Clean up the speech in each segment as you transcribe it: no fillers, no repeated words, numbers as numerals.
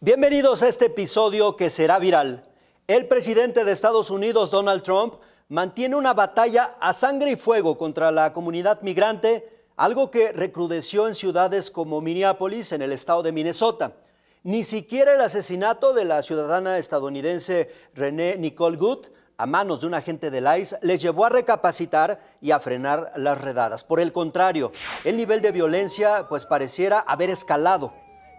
Bienvenidos a este episodio que será viral. El presidente de Estados Unidos, Donald Trump, mantiene una batalla a sangre y fuego contra la comunidad migrante, algo que recrudeció en ciudades como Minneapolis, en el estado de Minnesota. Ni siquiera el asesinato de la ciudadana estadounidense Renee Nicole Good a manos de un agente del ICE les llevó a recapacitar y a frenar las redadas. Por el contrario, el nivel de violencia pareciera haber escalado.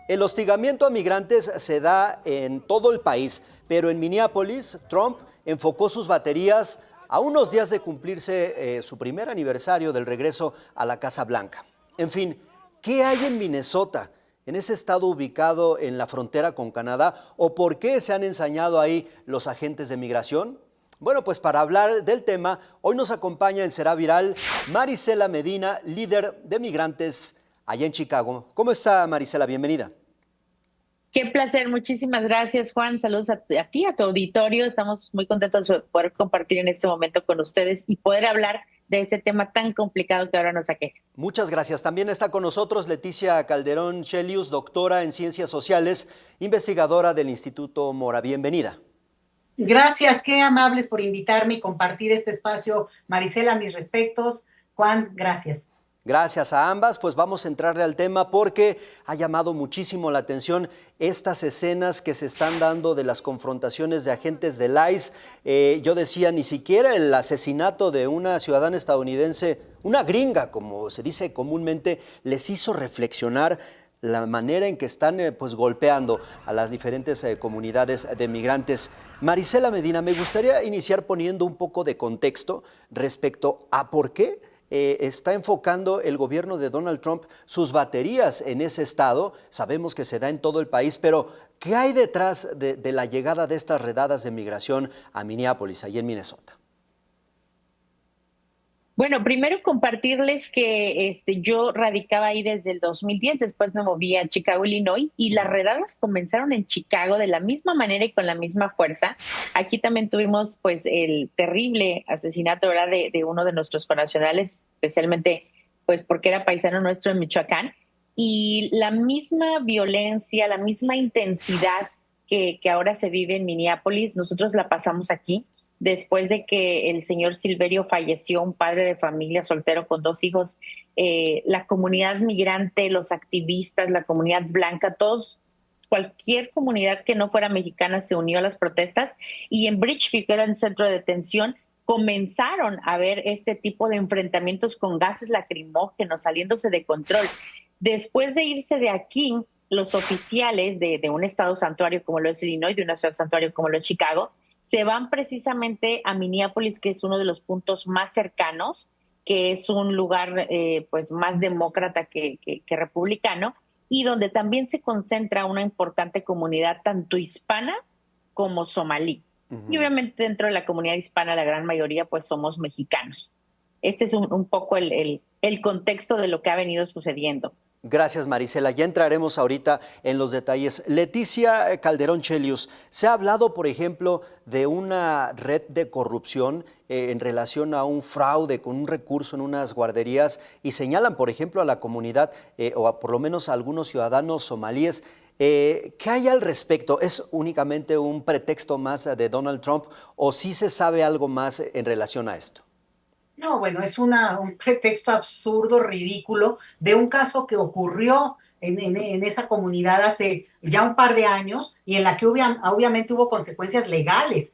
El hostigamiento a migrantes se da en todo el país, pero en Minneapolis, Trump enfocó sus baterías a unos días de cumplirse su primer aniversario del regreso a la Casa Blanca. En fin, ¿qué hay en Minnesota, en ese estado ubicado en la frontera con Canadá, o por qué se han ensañado ahí los agentes de migración? Bueno, pues para hablar del tema, hoy nos acompaña en Será Viral Marisela Medina, líder de migrantes allá en Chicago. ¿Cómo está, Marisela? Bienvenida. Qué placer, muchísimas gracias, Juan. Saludos a ti, a tu auditorio. Estamos muy contentos de poder compartir en este momento con ustedes y poder hablar de ese tema tan complicado que ahora nos aqueja. Muchas gracias. También está con nosotros Leticia Calderón Chelius, doctora en Ciencias Sociales, investigadora del Instituto Mora. Bienvenida. Gracias, qué amables por invitarme y compartir este espacio. Marisela, mis respetos. Juan, gracias. Gracias a ambas, pues vamos a entrarle al tema porque ha llamado muchísimo la atención estas escenas que se están dando de las confrontaciones de agentes del ICE. Yo decía, ni siquiera el asesinato de una ciudadana estadounidense, una gringa, como se dice comúnmente, les hizo reflexionar la manera en que están golpeando a las diferentes comunidades de migrantes. Marisela Medina, me gustaría iniciar poniendo un poco de contexto respecto a por qué está enfocando el gobierno de Donald Trump sus baterías en ese estado. Sabemos que se da en todo el país, pero ¿qué hay detrás de la llegada de estas redadas de migración a Minneapolis, allí en Minnesota? Bueno, primero compartirles que yo radicaba ahí desde el 2010, después me moví a Chicago, Illinois, y las redadas comenzaron en Chicago de la misma manera y con la misma fuerza. Aquí también tuvimos el terrible asesinato, ¿verdad?, de uno de nuestros connacionales, especialmente porque era paisano nuestro en Michoacán, y la misma violencia, la misma intensidad que ahora se vive en Minneapolis, nosotros la pasamos aquí. Después de que el señor Silverio falleció, un padre de familia soltero con 2 hijos, la comunidad migrante, los activistas, la comunidad blanca, todos, cualquier comunidad que no fuera mexicana se unió a las protestas, y en Bridgefield, que era el centro de detención, comenzaron a ver este tipo de enfrentamientos con gases lacrimógenos saliéndose de control. Después de irse de aquí, los oficiales de un estado santuario como lo es Illinois, de una ciudad santuario como lo es Chicago, se van precisamente a Minneapolis, que es uno de los puntos más cercanos, que es un lugar más demócrata que republicano, y donde también se concentra una importante comunidad tanto hispana como somalí. Y obviamente dentro de la comunidad hispana la gran mayoría somos mexicanos. Este es un poco el contexto de lo que ha venido sucediendo. Gracias, Marisela. Ya entraremos ahorita en los detalles. Leticia Calderón Chelius, se ha hablado, por ejemplo, de una red de corrupción en relación a un fraude con un recurso en unas guarderías y señalan, por ejemplo, a la comunidad o por lo menos a algunos ciudadanos somalíes. ¿Qué hay al respecto? ¿Es únicamente un pretexto más de Donald Trump o sí se sabe algo más en relación a esto? No, bueno, es un pretexto absurdo, ridículo, de un caso que ocurrió en esa comunidad hace ya un par de años y en la que obviamente hubo consecuencias legales,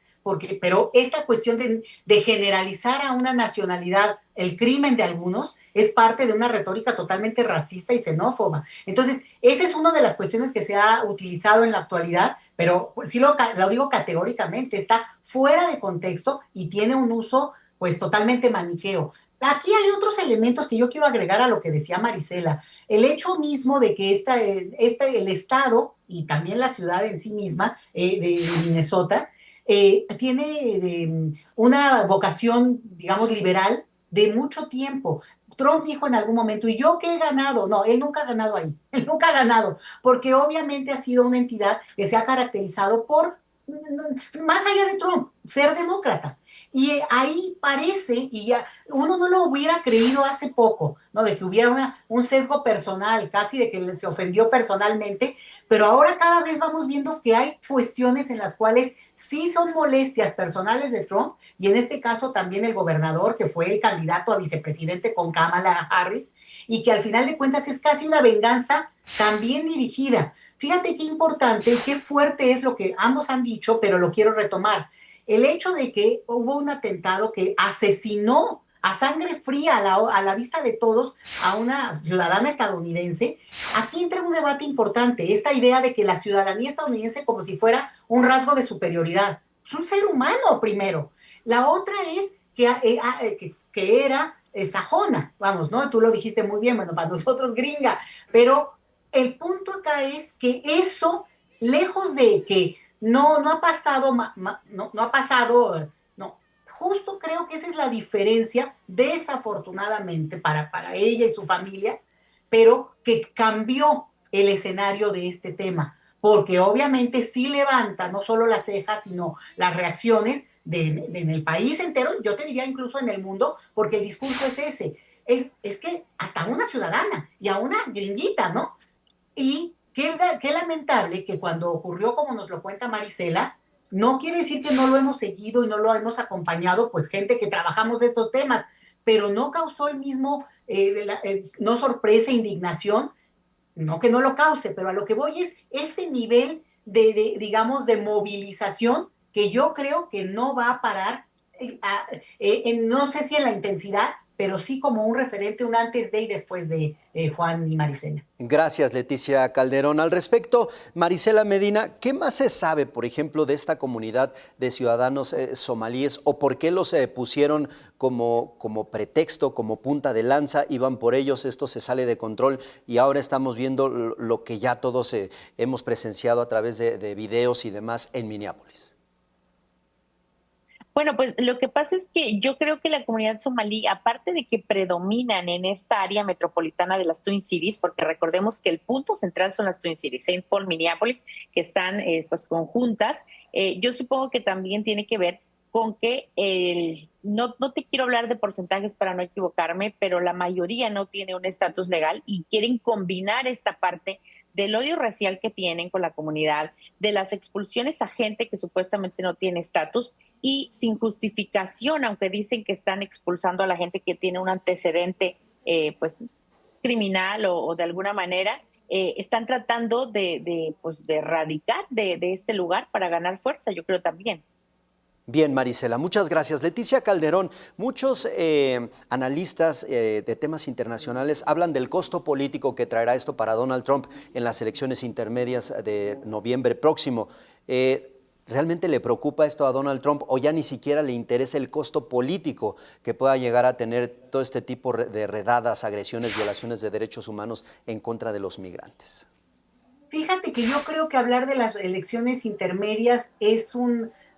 pero esta cuestión de generalizar a una nacionalidad el crimen de algunos es parte de una retórica totalmente racista y xenófoba. Entonces, esa es una de las cuestiones que se ha utilizado en la actualidad, pero sí lo digo categóricamente, está fuera de contexto y tiene un uso totalmente maniqueo. Aquí hay otros elementos que yo quiero agregar a lo que decía Marisela. El hecho mismo de que el Estado y también la ciudad en sí misma de Minnesota tiene una vocación, digamos, liberal de mucho tiempo. Trump dijo en algún momento, ¿y yo qué he ganado? No, él nunca ha ganado ahí, él nunca ha ganado, porque obviamente ha sido una entidad que se ha caracterizado por más allá de Trump, ser demócrata. Y ahí parece, y ya uno no lo hubiera creído hace poco, ¿no? De que hubiera un sesgo personal, casi de que se ofendió personalmente, pero ahora cada vez vamos viendo que hay cuestiones en las cuales sí son molestias personales de Trump, y en este caso también el gobernador, que fue el candidato a vicepresidente con Kamala Harris, y que al final de cuentas es casi una venganza también dirigida. Fíjate qué importante, qué fuerte es lo que ambos han dicho, pero lo quiero retomar. El hecho de que hubo un atentado que asesinó a sangre fría a la vista de todos a una ciudadana estadounidense, aquí entra un debate importante, esta idea de que la ciudadanía estadounidense como si fuera un rasgo de superioridad. Es un ser humano primero. La otra es que era sajona, vamos, ¿no? Tú lo dijiste muy bien, bueno, para nosotros gringa, pero el punto acá es que eso, lejos de que no ha pasado, no ha pasado, no, justo creo que esa es la diferencia, desafortunadamente para ella y su familia, pero que cambió el escenario de este tema, porque obviamente sí levanta no solo las cejas, sino las reacciones en el país entero, yo te diría incluso en el mundo, porque el discurso es ese, es que hasta una ciudadana y a una gringuita, ¿no? Y qué lamentable que cuando ocurrió, como nos lo cuenta Marisela, no quiere decir que no lo hemos seguido y no lo hemos acompañado, pues gente que trabajamos estos temas, pero no causó el mismo, no sorpresa, indignación, no que no lo cause, pero a lo que voy es este nivel digamos, de movilización que yo creo que no va a parar, no sé si en la intensidad, pero sí como un referente, un antes de y después de Juan y Marisela. Gracias, Leticia Calderón. Al respecto, Marisela Medina, ¿qué más se sabe, por ejemplo, de esta comunidad de ciudadanos somalíes o por qué los pusieron como pretexto, como punta de lanza, iban por ellos, esto se sale de control y ahora estamos viendo lo que ya todos hemos presenciado a través de videos y demás en Minneapolis? Bueno, pues lo que pasa es que yo creo que la comunidad somalí, aparte de que predominan en esta área metropolitana de las Twin Cities, porque recordemos que el punto central son las Twin Cities, Saint Paul, Minneapolis, que están pues conjuntas, yo supongo que también tiene que ver con que no te quiero hablar de porcentajes para no equivocarme, pero la mayoría no tiene un estatus legal y quieren combinar esta parte del odio racial que tienen con la comunidad, de las expulsiones a gente que supuestamente no tiene estatus y sin justificación, aunque dicen que están expulsando a la gente que tiene un antecedente pues criminal o de alguna manera, están tratando pues, de erradicar de este lugar para ganar fuerza, yo creo también. Bien, Marisela, muchas gracias. Leticia Calderón, muchos analistas de temas internacionales hablan del costo político que traerá esto para Donald Trump en las elecciones intermedias de noviembre próximo. ¿Realmente le preocupa esto a Donald Trump o ya ni siquiera le interesa el costo político que pueda llegar a tener todo este tipo de redadas, agresiones, violaciones de derechos humanos en contra de los migrantes? Fíjate que yo creo que hablar de las elecciones intermedias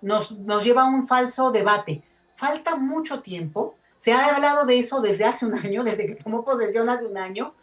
nos lleva a un falso debate. Falta mucho tiempo. Se ha hablado de eso desde hace un año, desde que tomó posesión hace un año.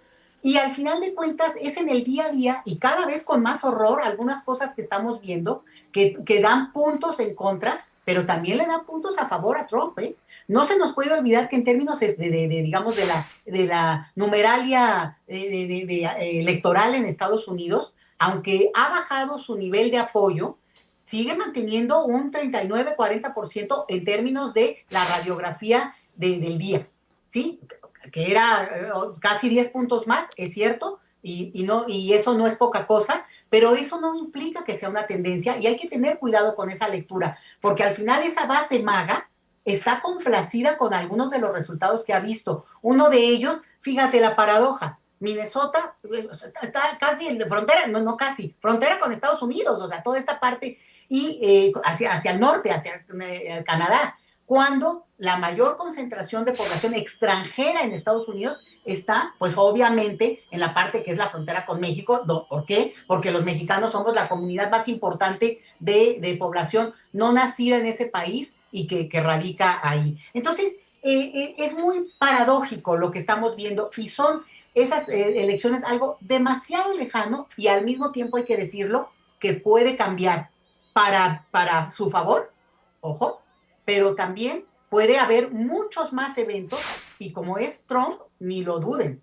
Y al final de cuentas es en el día a día y cada vez con más horror algunas cosas que estamos viendo que dan puntos en contra, pero también le dan puntos a favor a Trump. ¿Eh? No se nos puede olvidar que en términos digamos, de la numeralia electoral en Estados Unidos, aunque ha bajado su nivel de apoyo, sigue manteniendo un 39-40% en términos de la radiografía del día, ¿sí? Que era casi 10 puntos más, es cierto, y eso no es poca cosa, pero eso no implica que sea una tendencia y hay que tener cuidado con esa lectura, porque al final esa base maga está complacida con algunos de los resultados que ha visto. Uno de ellos, fíjate la paradoja, Minnesota está casi en frontera, no casi, frontera con Estados Unidos, o sea, toda esta parte y hacia el norte, hacia Canadá, cuando la mayor concentración de población extranjera en Estados Unidos está, pues obviamente, en la parte que es la frontera con México. ¿Por qué? Porque los mexicanos somos la comunidad más importante de población no nacida en ese país y que radica ahí. Entonces, es muy paradójico lo que estamos viendo y son esas elecciones algo demasiado lejano y al mismo tiempo hay que decirlo que puede cambiar. para su favor, ojo, pero también puede haber muchos más eventos y como es Trump, ni lo duden.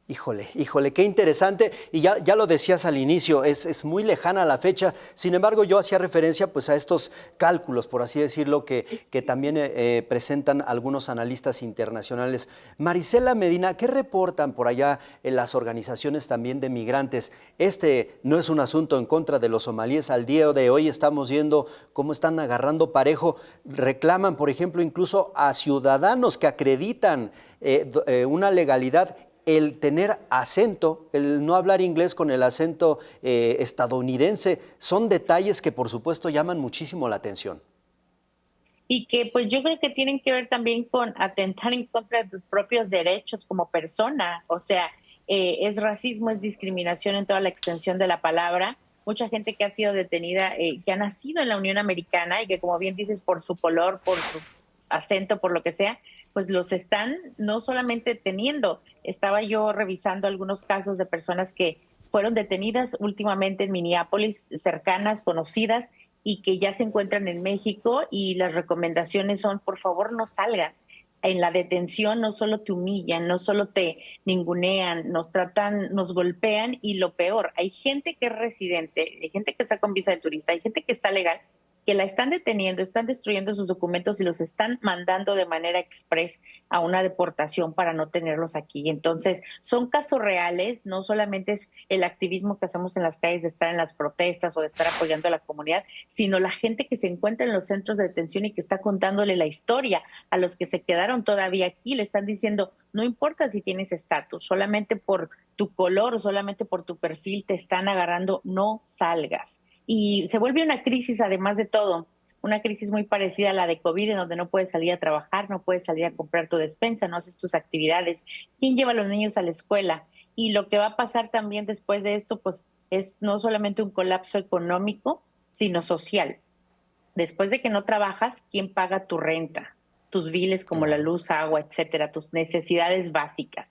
Híjole, qué interesante. Y ya lo decías al inicio, es muy lejana la fecha. Sin embargo, yo hacía referencia pues a estos cálculos, por así decirlo, que también presentan algunos analistas internacionales. Marisela Medina, ¿qué reportan por allá en las organizaciones también de migrantes? Este no es un asunto en contra de los somalíes. Al día de hoy estamos viendo cómo están agarrando parejo. Reclaman, por ejemplo, incluso a ciudadanos que acreditan una legalidad, el tener acento, el no hablar inglés con el acento estadounidense, son detalles que por supuesto llaman muchísimo la atención. Y que pues yo creo que tienen que ver también con atentar en contra de tus propios derechos como persona. O sea, es racismo, es discriminación en toda la extensión de la palabra. Mucha gente que ha sido detenida, que ha nacido en la Unión Americana y que, como bien dices, por su color, por su acento, por lo que sea, pues los están no solamente deteniendo. Estaba yo revisando algunos casos de personas que fueron detenidas últimamente en Minneapolis, cercanas, conocidas, y que ya se encuentran en México, y las recomendaciones son, por favor, no salgan. En la detención no solo te humillan, no solo te ningunean, nos tratan, nos golpean, y lo peor, hay gente que es residente, hay gente que está con visa de turista, hay gente que está legal, que la están deteniendo, están destruyendo sus documentos y los están mandando de manera express a una deportación para no tenerlos aquí. Entonces, son casos reales, no solamente es el activismo que hacemos en las calles de estar en las protestas o de estar apoyando a la comunidad, sino la gente que se encuentra en los centros de detención y que está contándole la historia a los que se quedaron todavía aquí. Le están diciendo, no importa si tienes estatus, solamente por tu color o solamente por tu perfil te están agarrando, no salgas. Y se vuelve una crisis, además de todo, una crisis muy parecida a la de COVID, en donde no puedes salir a trabajar, no puedes salir a comprar tu despensa, no haces tus actividades. ¿Quién lleva a los niños a la escuela? Y lo que va a pasar también después de esto, pues es no solamente un colapso económico, sino social. Después de que no trabajas, ¿quién paga tu renta? Tus biles como la Claro. luz, agua, etcétera, tus necesidades básicas.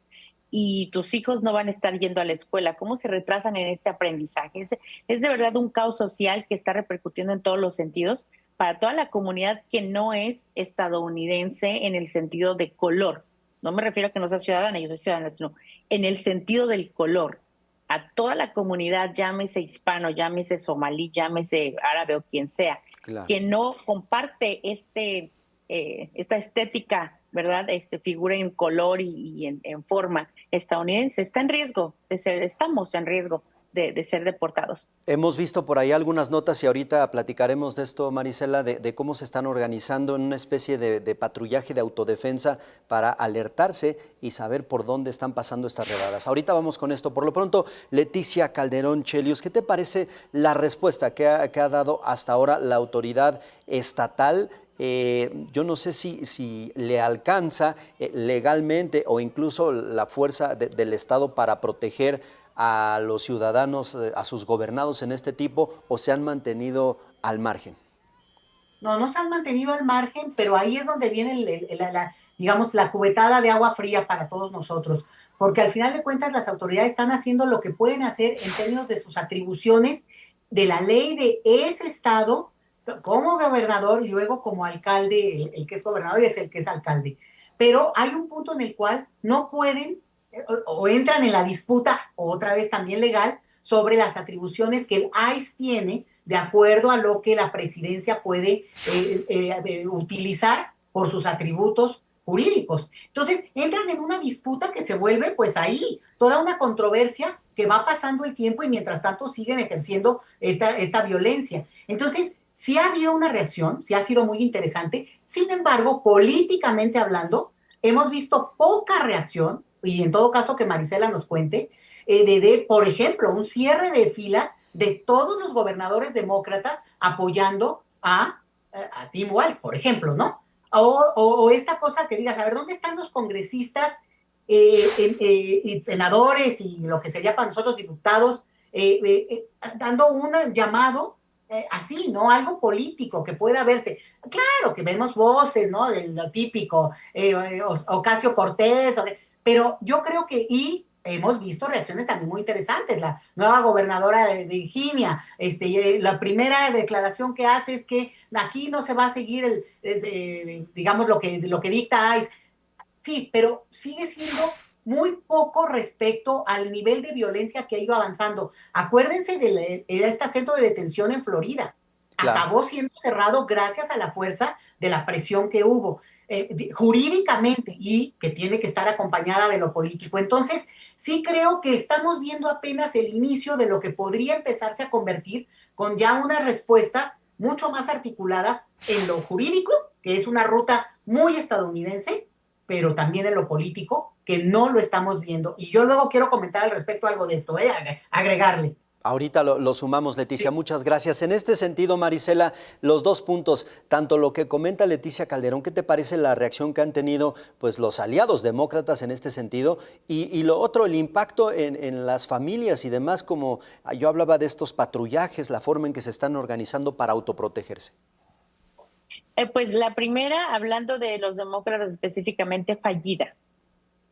Y tus hijos no van a estar yendo a la escuela. ¿Cómo se retrasan en este aprendizaje? Es de verdad un caos social que está repercutiendo en todos los sentidos para toda la comunidad que no es estadounidense en el sentido de color. No me refiero a que no sea ciudadana, yo soy ciudadana, sino en el sentido del color. A toda la comunidad, llámese hispano, llámese somalí, llámese árabe o quien sea, Claro. que no comparte esta estética, ¿verdad? Figura en color y en forma estadounidense, está en riesgo de ser, estamos en riesgo de ser deportados. Hemos visto por ahí algunas notas y ahorita platicaremos de esto, Marisela, de cómo se están organizando en una especie de patrullaje de autodefensa para alertarse y saber por dónde están pasando estas redadas. Ahorita vamos con esto. Por lo pronto, Leticia Calderón Chelios, ¿qué te parece la respuesta que ha dado hasta ahora la autoridad estatal? Yo no sé si le alcanza legalmente o incluso la fuerza del Estado para proteger a los ciudadanos, a sus gobernados en este tipo, o se han mantenido al margen. No, no se han mantenido al margen, pero ahí es donde viene, digamos, la cubetada de agua fría para todos nosotros, porque al final de cuentas las autoridades están haciendo lo que pueden hacer en términos de sus atribuciones, de la ley de ese estado, como gobernador y luego como alcalde, el que es gobernador y es el que es alcalde. Pero hay un punto en el cual no pueden o entran en la disputa, otra vez también legal, sobre las atribuciones que el ICE tiene de acuerdo a lo que la presidencia puede utilizar por sus atributos jurídicos. Entonces, entran en una disputa que se vuelve, pues ahí, toda una controversia que va pasando el tiempo y mientras tanto siguen ejerciendo esta violencia. Entonces, sí ha habido una reacción, sí ha sido muy interesante, sin embargo, políticamente hablando, hemos visto poca reacción, y en todo caso que Marisela nos cuente, por ejemplo, un cierre de filas de todos los gobernadores demócratas apoyando a Tim Walz, por ejemplo, ¿no? O esta cosa que digas, a ver, ¿dónde están los congresistas y senadores y lo que sería para nosotros diputados dando un llamado así, ¿no? Algo político que pueda verse. Claro que vemos voces, ¿no? Lo típico, Ocasio Cortés, pero yo creo que, y hemos visto reacciones también muy interesantes. La nueva gobernadora de Virginia, la primera declaración que hace es que aquí no se va a seguir digamos, lo que dicta ICE. Sí, pero sigue siendo muy poco respecto al nivel de violencia que ha ido avanzando. Acuérdense de este centro de detención en Florida. Claro. Acabó siendo cerrado gracias a la fuerza de la presión que hubo jurídicamente y que tiene que estar acompañada de lo político. Entonces, sí creo que estamos viendo apenas el inicio de lo que podría empezarse a convertir con ya unas respuestas mucho más articuladas en lo jurídico, que es una ruta muy estadounidense, pero también en lo político, que no lo estamos viendo. Y yo luego quiero comentar al respecto algo de esto, agregarle. Ahorita lo sumamos, Leticia. Sí. Muchas gracias. En este sentido, Marisela, los dos puntos, tanto lo que comenta Leticia Calderón, ¿qué te parece la reacción que han tenido pues, los aliados demócratas en este sentido? Y lo otro, el impacto en las familias y demás, como yo hablaba de estos patrullajes, la forma en que se están organizando para autoprotegerse. Pues la primera, hablando de los demócratas específicamente, fallida.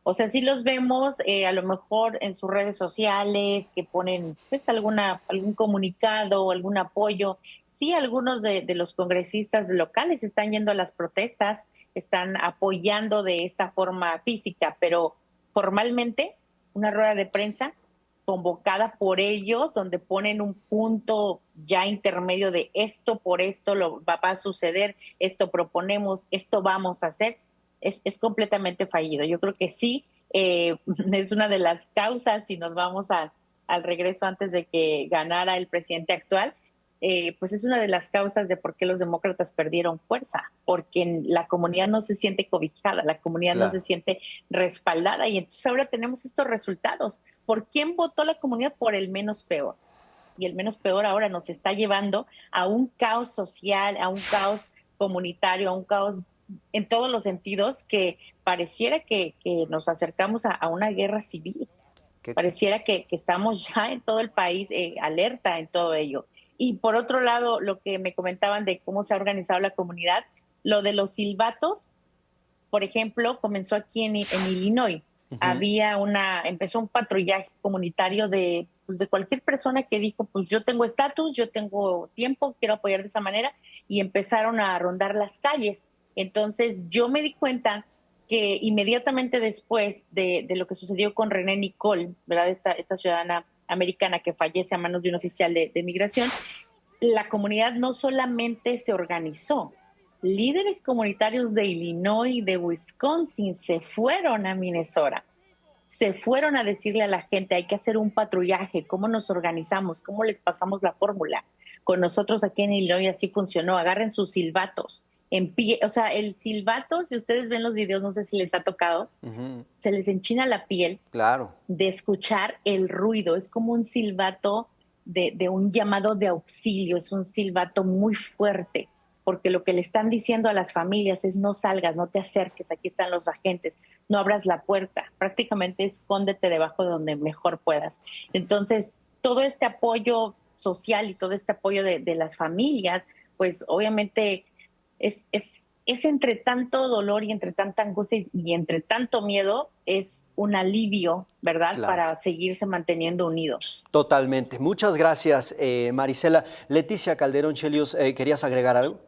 O sea, sí los vemos a lo mejor en sus redes sociales que ponen pues algún comunicado o algún apoyo. Sí, algunos de los congresistas locales están yendo a las protestas, están apoyando de esta forma física, pero formalmente una rueda de prensa convocada por ellos, donde ponen un punto ya intermedio de esto por esto va a suceder, esto proponemos, esto vamos a hacer. Es completamente fallido. Yo creo que sí, es una de las causas, si nos vamos al regreso antes de que ganara el presidente actual, pues es una de las causas de por qué los demócratas perdieron fuerza, porque la comunidad no se siente cobijada, la comunidad no se Claro. siente respaldada, y entonces ahora tenemos estos resultados. ¿Por quién votó la comunidad? Por el menos peor. Y el menos peor ahora nos está llevando a un caos social, a un caos comunitario, a un caos en todos los sentidos, que pareciera que nos acercamos a una guerra civil. ¿Qué? Pareciera que estamos ya en todo el país alerta en todo ello. Y por otro lado, lo que me comentaban de cómo se ha organizado la comunidad, lo de los silbatos, por ejemplo, comenzó aquí en Illinois. Uh-huh. Empezó un patrullaje comunitario pues de cualquier persona que dijo, pues yo tengo estatus, yo tengo tiempo, quiero apoyar de esa manera, y empezaron a rondar las calles. Entonces yo me di cuenta que inmediatamente después de lo que sucedió con René Nicole, ¿verdad? Esta ciudadana americana que fallece a manos de un oficial de migración, la comunidad no solamente se organizó, líderes comunitarios de Illinois y de Wisconsin se fueron a Minnesota, se fueron a decirle a la gente, hay que hacer un patrullaje, cómo nos organizamos, cómo les pasamos la fórmula. Con nosotros aquí en Illinois así funcionó, agarren sus silbatos. O sea, el silbato, si ustedes ven los videos, no sé si les ha tocado, Uh-huh. se les enchina la piel Claro. de escuchar el ruido. Es como un silbato de un llamado de auxilio, es un silbato muy fuerte, porque lo que le están diciendo a las familias es no salgas, no te acerques, aquí están los agentes, no abras la puerta, prácticamente escóndete debajo de donde mejor puedas. Entonces, todo este apoyo social y todo este apoyo de las familias, pues obviamente es entre tanto dolor y entre tanta angustia y entre tanto miedo, es un alivio, ¿verdad? Claro. Para seguirse manteniendo unidos. Totalmente. Muchas gracias, Marisela. Leticia Calderón Chelius, ¿querías agregar algo?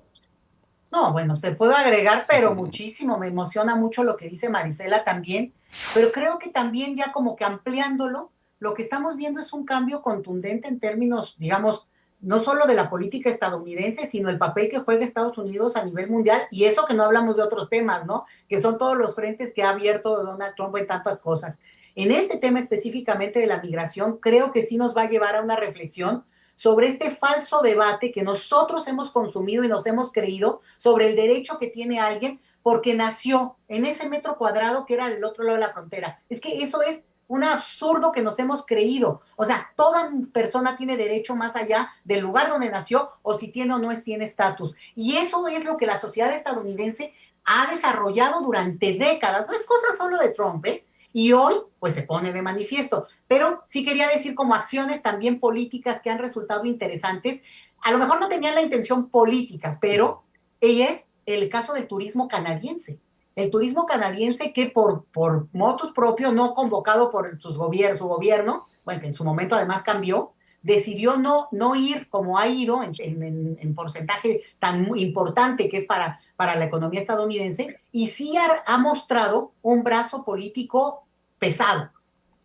No, bueno, te puedo agregar, pero muchísimo. Me emociona mucho lo que dice Marisela también, pero creo que también ya como que ampliándolo, lo que estamos viendo es un cambio contundente en términos, digamos, no solo de la política estadounidense, sino el papel que juega Estados Unidos a nivel mundial, y eso que no hablamos de otros temas, ¿no? Que son todos los frentes que ha abierto Donald Trump en tantas cosas. En este tema específicamente de la migración, creo que sí nos va a llevar a una reflexión sobre este falso debate que nosotros hemos consumido y nos hemos creído sobre el derecho que tiene alguien porque nació en ese metro cuadrado que era del otro lado de la frontera. Es que eso es un absurdo que nos hemos creído. O sea, toda persona tiene derecho más allá del lugar donde nació o si tiene o no tiene estatus. Y eso es lo que la sociedad estadounidense ha desarrollado durante décadas. No es cosa solo de Trump, ¿eh? Y hoy, pues se pone de manifiesto. Pero sí quería decir como acciones también políticas que han resultado interesantes. A lo mejor no tenían la intención política, pero ella es el caso del turismo canadiense. El turismo canadiense que por motus propio, no convocado por su gobierno, bueno, que en su momento además cambió, decidió no ir como ha ido en porcentaje tan importante que es para la economía estadounidense, y sí ha mostrado un brazo político pesado.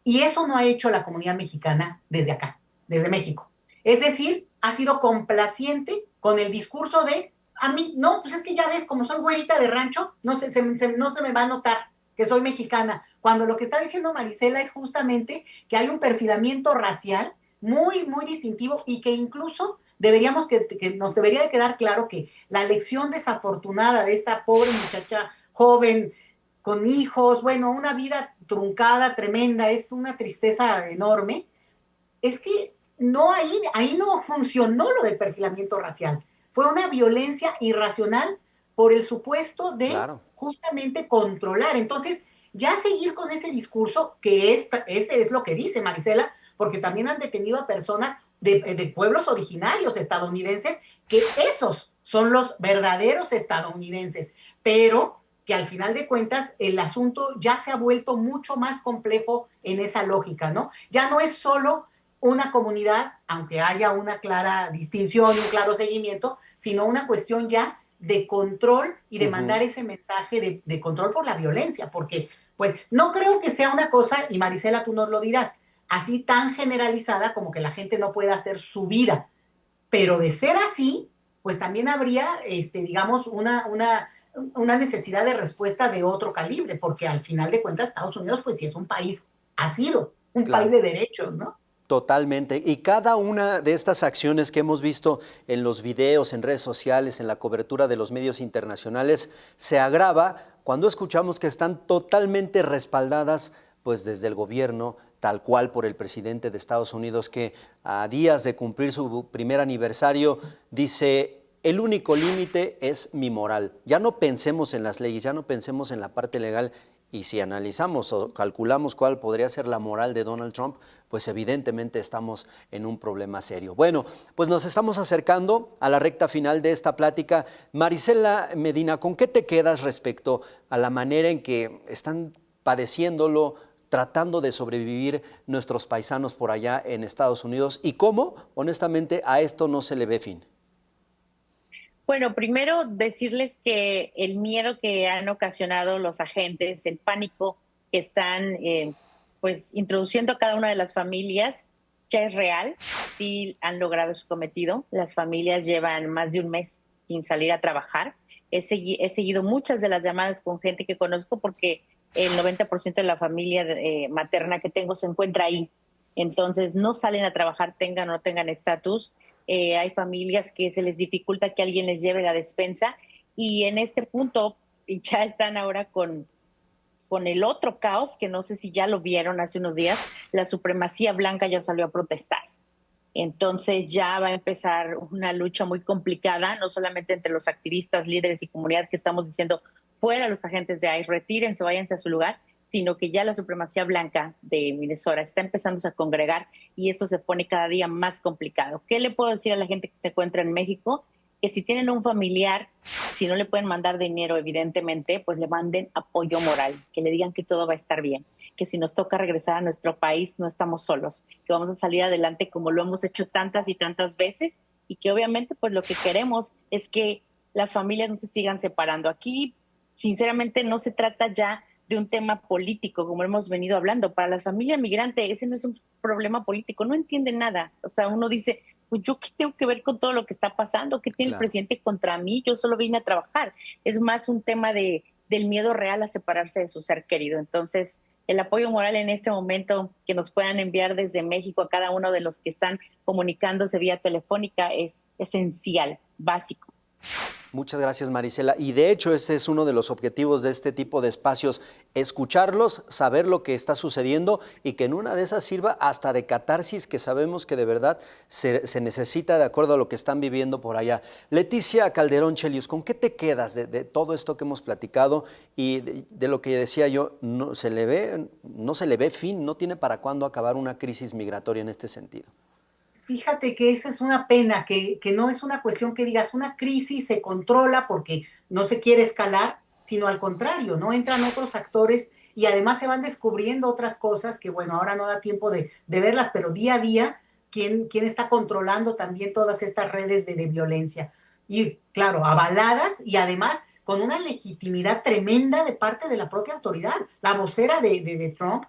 Y eso no ha hecho la comunidad mexicana desde acá, desde México. Es decir, ha sido complaciente con el discurso de, a mí, no, pues es que ya ves, como soy güerita de rancho, no se me va a notar que soy mexicana. Cuando lo que está diciendo Marisela es justamente que hay un perfilamiento racial muy distintivo y que incluso que nos debería de quedar claro que la lección desafortunada de esta pobre muchacha joven con hijos, bueno, una vida truncada, tremenda, es una tristeza enorme, es que no ahí no funcionó lo del perfilamiento racial. Fue una violencia irracional por el supuesto de Claro. justamente controlar. Entonces, ya seguir con ese discurso, ese es lo que dice Marisela, porque también han detenido a personas de pueblos originarios estadounidenses, que esos son los verdaderos estadounidenses, pero que al final de cuentas el asunto ya se ha vuelto mucho más complejo en esa lógica, ¿no? Ya no es solo una comunidad, aunque haya una clara distinción y un claro seguimiento, sino una cuestión ya de control y de mandar ese mensaje de control por la violencia, porque pues no creo que sea una cosa, y Marisela, tú nos lo dirás, así tan generalizada como que la gente no pueda hacer su vida, pero de ser así, pues también habría, digamos, una necesidad de respuesta de otro calibre, porque al final de cuentas Estados Unidos, pues sí es un país, ha sido un país Claro. de derechos, ¿no? Totalmente. Y cada una de estas acciones que hemos visto en los videos, en redes sociales, en la cobertura de los medios internacionales, se agrava cuando escuchamos que están totalmente respaldadas pues desde el gobierno, tal cual por el presidente de Estados Unidos, que a días de cumplir su primer aniversario dice: el único límite es mi moral. Ya no pensemos en las leyes, ya no pensemos en la parte legal. Y si analizamos o calculamos cuál podría ser la moral de Donald Trump, pues evidentemente estamos en un problema serio. Bueno, pues nos estamos acercando a la recta final de esta plática. Marisela Medina, ¿con qué te quedas respecto a la manera en que están padeciéndolo, tratando de sobrevivir nuestros paisanos por allá en Estados Unidos, y cómo, honestamente, a esto no se le ve fin? Bueno, primero decirles que el miedo que han ocasionado los agentes, el pánico que están pues introduciendo a cada una de las familias, ya es real. Sí han logrado su cometido. Las familias llevan más de un mes sin salir a trabajar. He seguido muchas de las llamadas con gente que conozco porque el 90% de la familia materna que tengo se encuentra ahí. Entonces no salen a trabajar, tengan o no tengan estatus. Hay familias que se les dificulta que alguien les lleve la despensa, y en este punto ya están ahora con el otro caos, que no sé si ya lo vieron hace unos días. La supremacía blanca ya salió a protestar. Entonces ya va a empezar una lucha muy complicada, no solamente entre los activistas, líderes y comunidad que estamos diciendo fuera los agentes de ICE, retírense, váyanse a su lugar, sino que ya la supremacía blanca de Minnesota está empezándose a congregar, y esto se pone cada día más complicado. ¿Qué le puedo decir a la gente que se encuentra en México? Que si tienen un familiar, si no le pueden mandar dinero, evidentemente, pues le manden apoyo moral, que le digan que todo va a estar bien, que si nos toca regresar a nuestro país no estamos solos, que vamos a salir adelante como lo hemos hecho tantas y tantas veces, y que obviamente pues lo que queremos es que las familias no se sigan separando. Aquí, sinceramente, no se trata ya de un tema político, como hemos venido hablando. Para la familia migrante ese no es un problema político, no entienden nada. O sea, uno dice, pues yo qué tengo que ver con todo lo que está pasando, qué tiene el Claro. presidente contra mí, yo solo vine a trabajar. Es más un tema del miedo real a separarse de su ser querido. Entonces, el apoyo moral en este momento que nos puedan enviar desde México a cada uno de los que están comunicándose vía telefónica es esencial, básico. Muchas gracias, Marisela. Y de hecho, este es uno de los objetivos de este tipo de espacios: escucharlos, saber lo que está sucediendo, y que en una de esas sirva hasta de catarsis, que sabemos que de verdad se necesita de acuerdo a lo que están viviendo por allá. Leticia Calderón Chelius, ¿con qué te quedas de todo esto que hemos platicado y de lo que decía yo? No se le ve fin, no tiene para cuándo acabar una crisis migratoria en este sentido. Fíjate que esa es una pena, que no es una cuestión que digas, una crisis se controla porque no se quiere escalar, sino al contrario, ¿no? Entran otros actores y además se van descubriendo otras cosas que, bueno, ahora no da tiempo de verlas, pero día a día, ¿quién está controlando también todas estas redes de violencia? Y claro, avaladas y además con una legitimidad tremenda de parte de la propia autoridad. La vocera de Trump,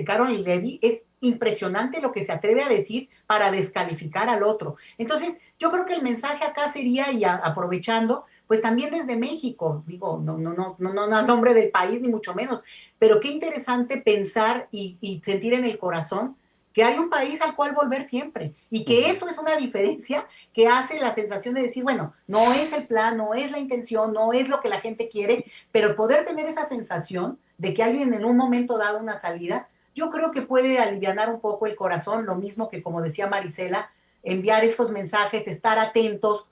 Caroline Levy, es impresionante lo que se atreve a decir para descalificar al otro. Entonces, yo creo que el mensaje acá sería, y aprovechando, pues también desde México, digo, no a nombre del país, ni mucho menos, pero qué interesante pensar y sentir en el corazón que hay un país al cual volver siempre y que eso es una diferencia que hace la sensación de decir, bueno, no es el plan, no es la intención, no es lo que la gente quiere, pero poder tener esa sensación de que alguien en un momento dado una salida, yo creo que puede alivianar un poco el corazón, lo mismo que, como decía Marisela, enviar estos mensajes, estar atentos,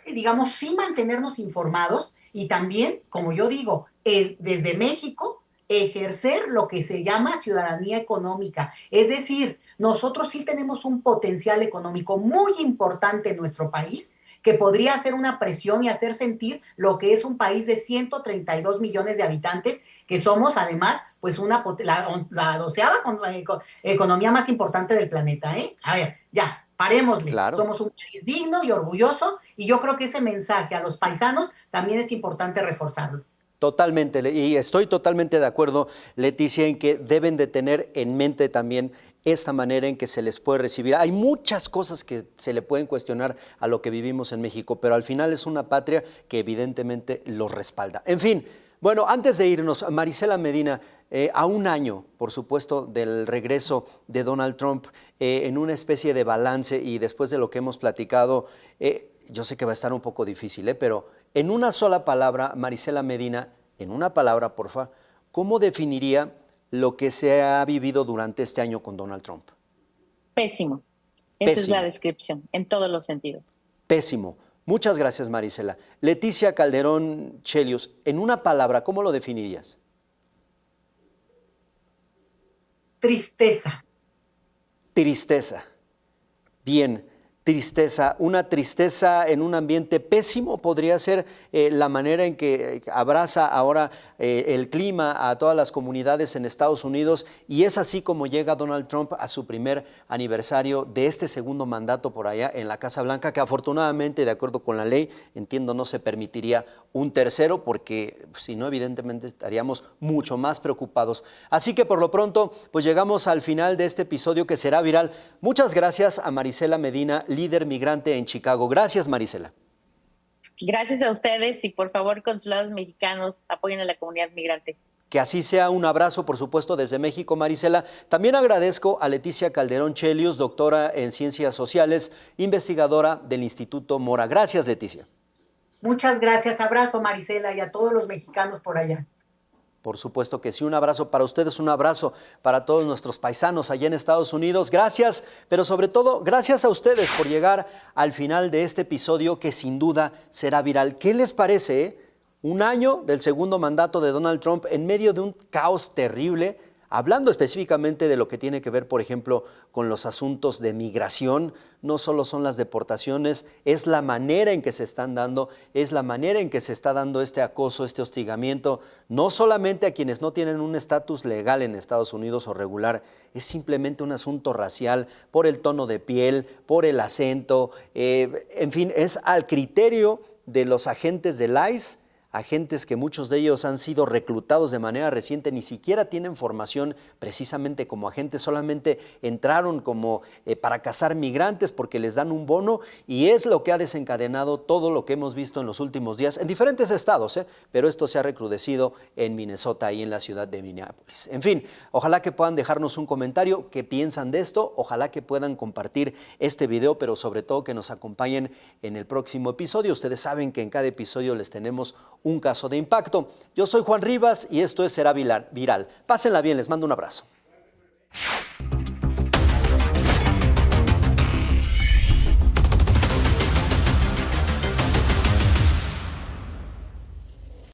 digamos, sí mantenernos informados y también, como yo digo, es desde México ejercer lo que se llama ciudadanía económica. Es decir, nosotros sí tenemos un potencial económico muy importante en nuestro país que podría hacer una presión y hacer sentir lo que es un país de 132 millones de habitantes, que somos además pues la 12ª economía más importante del planeta. A ver, ya, parémosle. Claro. Somos un país digno y orgulloso y yo creo que ese mensaje a los paisanos también es importante reforzarlo. Totalmente, y estoy totalmente de acuerdo, Leticia, en que deben de tener en mente también esta manera en que se les puede recibir. Hay muchas cosas que se le pueden cuestionar a lo que vivimos en México, pero al final es una patria que evidentemente los respalda. En fin, bueno, antes de irnos, Marisela Medina, a un año, por supuesto, del regreso de Donald Trump, en una especie de balance y después de lo que hemos platicado, yo sé que va a estar un poco difícil, pero en una sola palabra, Marisela Medina, en una palabra, porfa, ¿cómo definiría lo que se ha vivido durante este año con Donald Trump? Pésimo. Esa es Pésimo. la descripción, en todos los sentidos. Pésimo. Muchas gracias, Marisela. Leticia Calderón Chelius, en una palabra, ¿cómo lo definirías? Tristeza. Tristeza. Bien, tristeza. Una tristeza en un ambiente pésimo podría ser la manera en que abraza ahora el clima a todas las comunidades en Estados Unidos, y es así como llega Donald Trump a su primer aniversario de este segundo mandato por allá en la Casa Blanca, que afortunadamente, de acuerdo con la ley, entiendo, no se permitiría un tercero, porque si no, evidentemente estaríamos mucho más preocupados. Así que por lo pronto, pues llegamos al final de este episodio que será viral. Muchas gracias a Marisela Medina, líder migrante en Chicago. Gracias, Marisela. Gracias a ustedes y por favor, consulados mexicanos, apoyen a la comunidad migrante. Que así sea. Un abrazo, por supuesto, desde México, Marisela. También agradezco a Leticia Calderón Chelius, doctora en Ciencias Sociales, investigadora del Instituto Mora. Gracias, Leticia. Muchas gracias. Abrazo, Marisela, y a todos los mexicanos por allá. Por supuesto que sí, un abrazo para ustedes, un abrazo para todos nuestros paisanos allá en Estados Unidos. Gracias, pero sobre todo, gracias a ustedes por llegar al final de este episodio que sin duda será viral. ¿Qué les parece? Un año del segundo mandato de Donald Trump en medio de un caos terrible, hablando específicamente de lo que tiene que ver, por ejemplo, con los asuntos de migración. No solo son las deportaciones, es la manera en que se están dando, es la manera en que se está dando este acoso, este hostigamiento, no solamente a quienes no tienen un estatus legal en Estados Unidos o regular, es simplemente un asunto racial, por el tono de piel, por el acento, en fin, es al criterio de los agentes del ICE, agentes que muchos de ellos han sido reclutados de manera reciente, ni siquiera tienen formación precisamente como agentes, solamente entraron como para cazar migrantes porque les dan un bono, y es lo que ha desencadenado todo lo que hemos visto en los últimos días en diferentes estados, pero esto se ha recrudecido en Minnesota y en la ciudad de Minneapolis. En fin, ojalá que puedan dejarnos un comentario, qué piensan de esto, ojalá que puedan compartir este video, pero sobre todo que nos acompañen en el próximo episodio. Ustedes saben que en cada episodio les tenemos un caso de impacto. Yo soy Juan Rivas y esto es Será Viral. Pásenla bien, les mando un abrazo.